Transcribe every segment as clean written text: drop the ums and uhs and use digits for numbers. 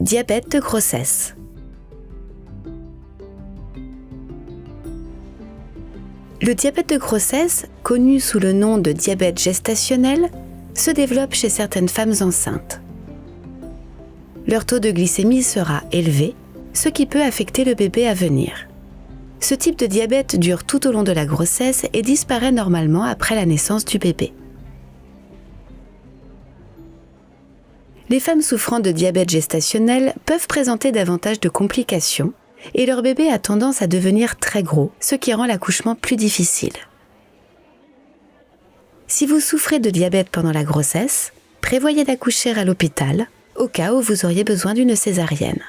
Diabète de grossesse. Le diabète de grossesse, connu sous le nom de diabète gestationnel, se développe chez certaines femmes enceintes. Leur taux de glycémie sera élevé, ce qui peut affecter le bébé à venir. Ce type de diabète dure tout au long de la grossesse et disparaît normalement après la naissance du bébé. Les femmes souffrant de diabète gestationnel peuvent présenter davantage de complications et leur bébé a tendance à devenir très gros, ce qui rend l'accouchement plus difficile. Si vous souffrez de diabète pendant la grossesse, prévoyez d'accoucher à l'hôpital au cas où vous auriez besoin d'une césarienne.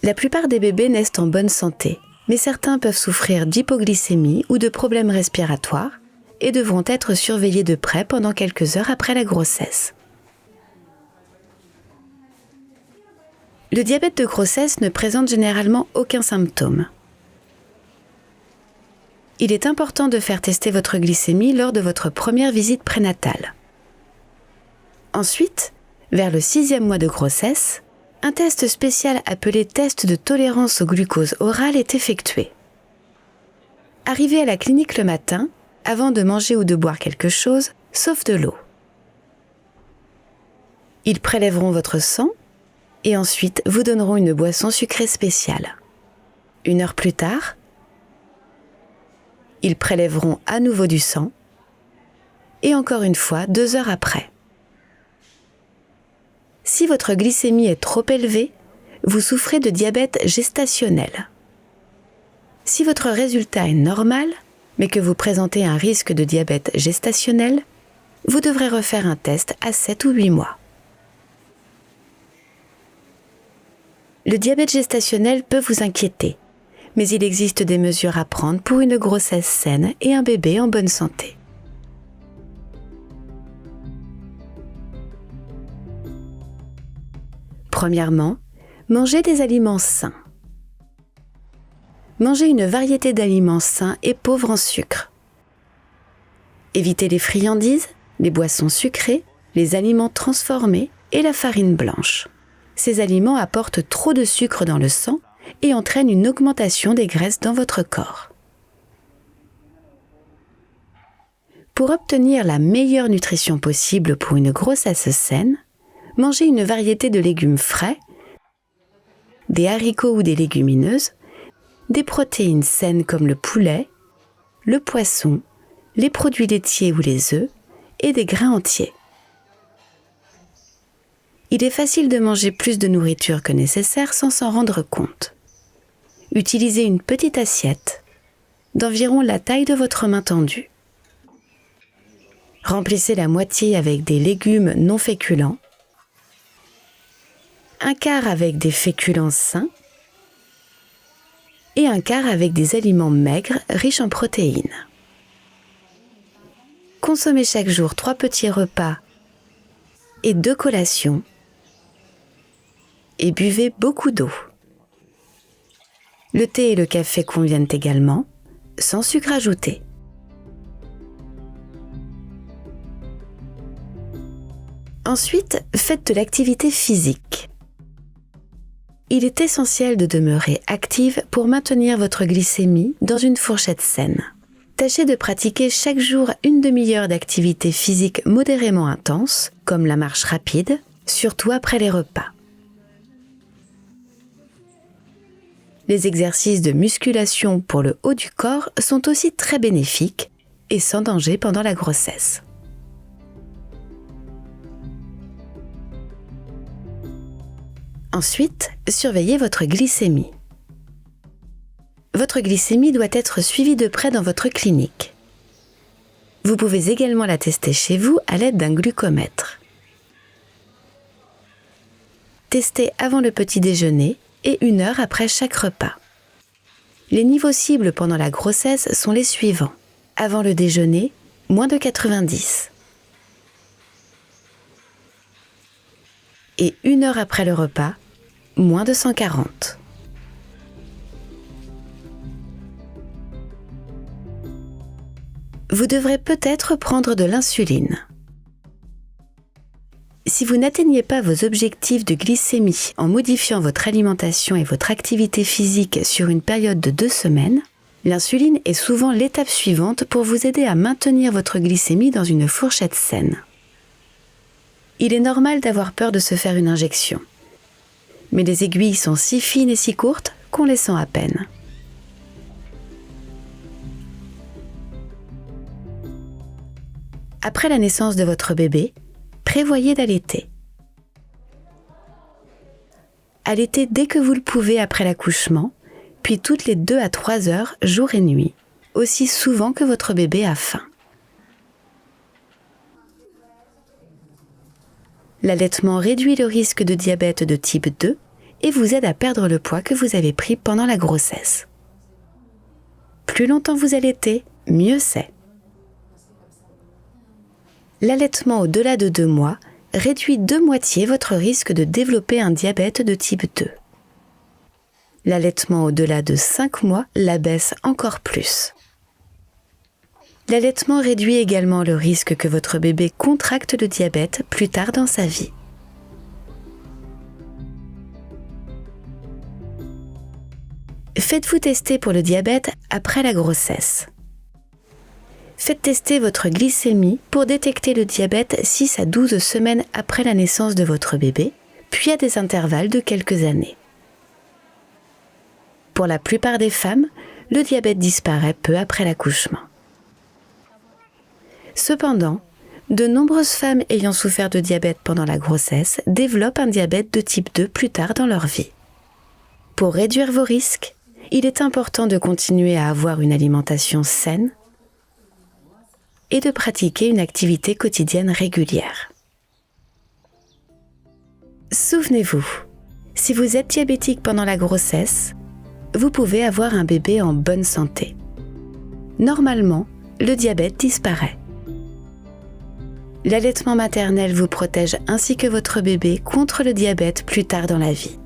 La plupart des bébés naissent en bonne santé, mais certains peuvent souffrir d'hypoglycémie ou de problèmes respiratoires et devront être surveillés de près pendant quelques heures après la grossesse. Le diabète de grossesse ne présente généralement aucun symptôme. Il est important de faire tester votre glycémie lors de votre première visite prénatale. Ensuite, vers le 6e mois de grossesse, un test spécial appelé test de tolérance au glucose oral est effectué. Arrivez à la clinique le matin, avant de manger ou de boire quelque chose, sauf de l'eau. Ils prélèveront votre sang et ensuite vous donneront une boisson sucrée spéciale. 1 heure plus tard, ils prélèveront à nouveau du sang et encore une fois 2 heures après. Si votre glycémie est trop élevée, vous souffrez de diabète gestationnel. Si votre résultat est normal, mais que vous présentez un risque de diabète gestationnel, vous devrez refaire un test à 7 ou 8 mois. Le diabète gestationnel peut vous inquiéter, mais il existe des mesures à prendre pour une grossesse saine et un bébé en bonne santé. Premièrement, mangez des aliments sains. Mangez une variété d'aliments sains et pauvres en sucre. Évitez les friandises, les boissons sucrées, les aliments transformés et la farine blanche. Ces aliments apportent trop de sucre dans le sang et entraînent une augmentation des graisses dans votre corps. Pour obtenir la meilleure nutrition possible pour une grossesse saine, mangez une variété de légumes frais, des haricots ou des légumineuses, des protéines saines comme le poulet, le poisson, les produits laitiers ou les œufs et des grains entiers. Il est facile de manger plus de nourriture que nécessaire sans s'en rendre compte. Utilisez une petite assiette d'environ la taille de votre main tendue. Remplissez la moitié avec des légumes non féculents, un quart avec des féculents sains et un quart avec des aliments maigres riches en protéines. Consommez chaque jour 3 petits repas et 2 collations et buvez beaucoup d'eau. Le thé et le café conviennent également, sans sucre ajouté. Ensuite, faites de l'activité physique. Il est essentiel de demeurer active pour maintenir votre glycémie dans une fourchette saine. Tâchez de pratiquer chaque jour une demi-heure d'activité physique modérément intense, comme la marche rapide, surtout après les repas. Les exercices de musculation pour le haut du corps sont aussi très bénéfiques et sans danger pendant la grossesse. Ensuite, surveillez votre glycémie. Votre glycémie doit être suivie de près dans votre clinique. Vous pouvez également la tester chez vous à l'aide d'un glucomètre. Testez avant le petit déjeuner et 1 heure après chaque repas. Les niveaux cibles pendant la grossesse sont les suivants. Avant le déjeuner, moins de 90. Et 1 heure après le repas, moins de 140. Vous devrez peut-être prendre de l'insuline. Si vous n'atteignez pas vos objectifs de glycémie en modifiant votre alimentation et votre activité physique sur une période de 2 semaines, l'insuline est souvent l'étape suivante pour vous aider à maintenir votre glycémie dans une fourchette saine. Il est normal d'avoir peur de se faire une injection, mais les aiguilles sont si fines et si courtes qu'on les sent à peine. Après la naissance de votre bébé, prévoyez d'allaiter. Allaitez dès que vous le pouvez après l'accouchement, puis toutes les 2 à 3 heures, jour et nuit, aussi souvent que votre bébé a faim. L'allaitement réduit le risque de diabète de type 2 et vous aide à perdre le poids que vous avez pris pendant la grossesse. Plus longtemps vous allaitez, mieux c'est. L'allaitement au-delà de 2 mois réduit de moitié votre risque de développer un diabète de type 2. L'allaitement au-delà de 5 mois l'abaisse encore plus. L'allaitement réduit également le risque que votre bébé contracte le diabète plus tard dans sa vie. Faites-vous tester pour le diabète après la grossesse. Faites tester votre glycémie pour détecter le diabète 6 à 12 semaines après la naissance de votre bébé, puis à des intervalles de quelques années. Pour la plupart des femmes, le diabète disparaît peu après l'accouchement. Cependant, de nombreuses femmes ayant souffert de diabète pendant la grossesse développent un diabète de type 2 plus tard dans leur vie. Pour réduire vos risques, il est important de continuer à avoir une alimentation saine et de pratiquer une activité quotidienne régulière. Souvenez-vous, si vous êtes diabétique pendant la grossesse, vous pouvez avoir un bébé en bonne santé. Normalement, le diabète disparaît. L'allaitement maternel vous protège ainsi que votre bébé contre le diabète plus tard dans la vie.